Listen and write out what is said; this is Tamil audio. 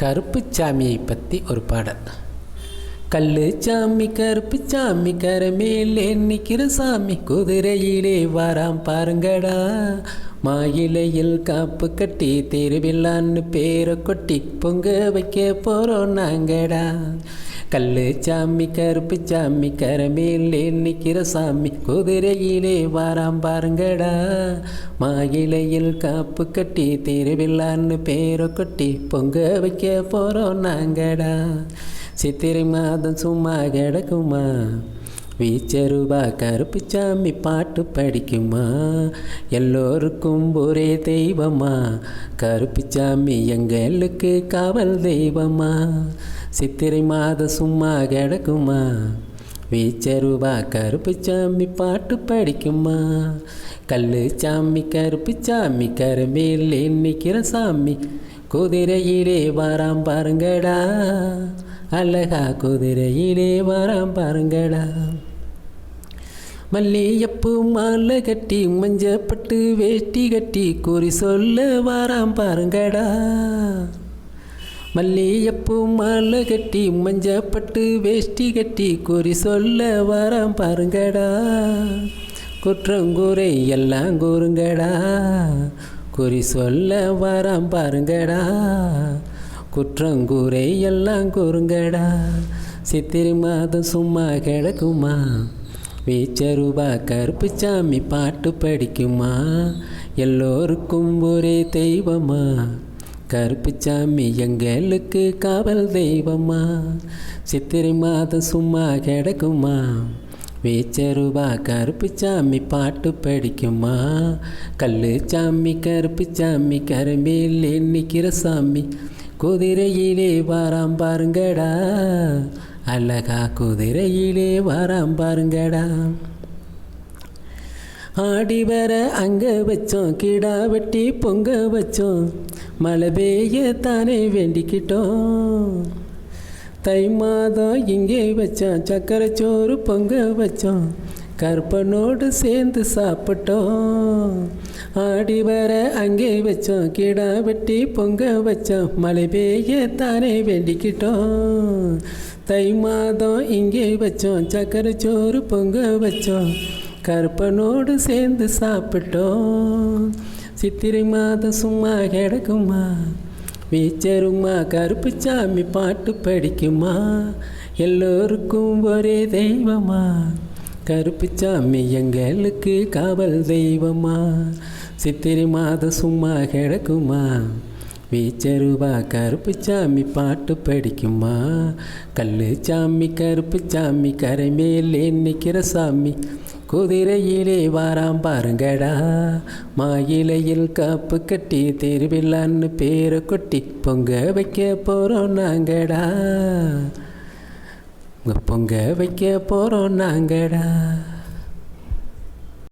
கருப்பு சாமியை பற்றி ஒரு பாடல். கல்லு சாமி கருப்பு சாமி கரமேலே நிற்கிற சாமி குதிரையிலே வாராம் பாருங்கடா. மாயிலையில் காப்பு கட்டி திருவிழான்னு பேரை கொட்டி பொங்க வைக்க போகிறோம் நாங்கடா. கல்லு சாமி கருப்பு சாமி கரமேலே நிற்கிற சாமி குதிரையிலே வாராம் பாருங்கடா. மாயிலையில் காப்பு கட்டி திருவிழான்னு பேரை கொட்டி பொங்க வைக்க போகிறோம் நாங்கடா. சித்திரை மாதம் சும்மா கிடக்குமா, வீச்சருவா கருப்பு சாமி பாட்டு படிக்குமா. எல்லோருக்கும் ஒரே தெய்வமா, கருப்பு சாமி எங்களுக்கு காவல் தெய்வமா. சித்திரை மாதம் சும்மா கிடக்குமா, வீச்சருவா கருப்பு சாமி பாட்டு படிக்குமா. கல்லு சாமி கருப்பு சாமி கரமேலே நிற்கிற சாமி குதிரையிலே வாராம் பாருங்கடா. அழகா குதிரையிலே வாராம் பாருங்கடா. மல்லியப்பூ மாலை கட்டி மஞ்சப்பட்டு வேட்டி கட்டி குறி சொல்ல வாராம் பாருங்கடா. மல்லியப்பூ மாலை கட்டி மஞ்சப்பட்டு வேஷ்டி கட்டி குறி சொல்ல வாராம் பாருங்கடா. குற்றங்குறை எல்லாம் கூறுங்கடா, குறி சொல்ல வாராம் பாருங்கடா. குற்றங்குறை எல்லாம் கூறுங்கடா. சித்திரை மாதம் சும்மா கிடக்குமா, வீச்சருவா கருப்பு சாமி பாட்டு படிக்குமா. எல்லோருக்கும் ஒரே தெய்வமா, கருப்பு சாமி எங்களுக்கு காவல் தெய்வமா. சித்திரை மாதம் சும்மா கிடக்குமா, வீச்சருவா கருப்பு சாமி பாட்டு படிக்குமா. கல்லு சாமி கருப்பு சாமி கரமேலே நிற்கிற சாமி குதிரையிலே வாராம் பாருங்கடா. அழகா குதிரையிலே வாராம் பாருங்கடா. ஆடி வர அங்கே வச்சோம், கிடா வெட்டி பொங்க வச்சோம், மழை பெய்ய தானே வேண்டிக்கிட்டோம். தை மாதம் இங்கே வச்சோம், சக்கரை சோறு பொங்க வச்சோம், கருப்பனோடு சேர்ந்து சாப்பிட்டோம். ஆடி வர அங்கே வச்சோம், கிடா வெட்டி பொங்க வச்சோம், மழை பெய்ய தானே வேண்டிக்கிட்டோம். தை மாதம் இங்கே வச்சோம், சக்கரை சோறு பொங்க வச்சோம், கருப்பனோடு சேர்ந்து சாப்பிட்டோம். சித்திரை மாதம் சும்மா கிடக்குமா, வீச்சருமா கருப்பு சாமி பாட்டு படிக்குமா. எல்லோருக்கும் ஒரே தெய்வமா, கருப்பு சாமி எங்களுக்கு காவல் தெய்வமா. சித்திரை மாதம் சும்மா கிடக்குமா, வீச்சருவா கருப்பு சாமி பாட்டு படிக்குமா. கல்லு சாமி கருப்பு சாமி கரைமேலே நிற்கிற சாமி குதிரையிலே வாராம் பாருங்கடா. மாயிலையில் காப்பு கட்டி திருவிழான்னு பேரை கொட்டி பொங்க வைக்க போகிறோம் நாங்கடா. பொங்க வைக்க போகிறோம் நாங்கடா.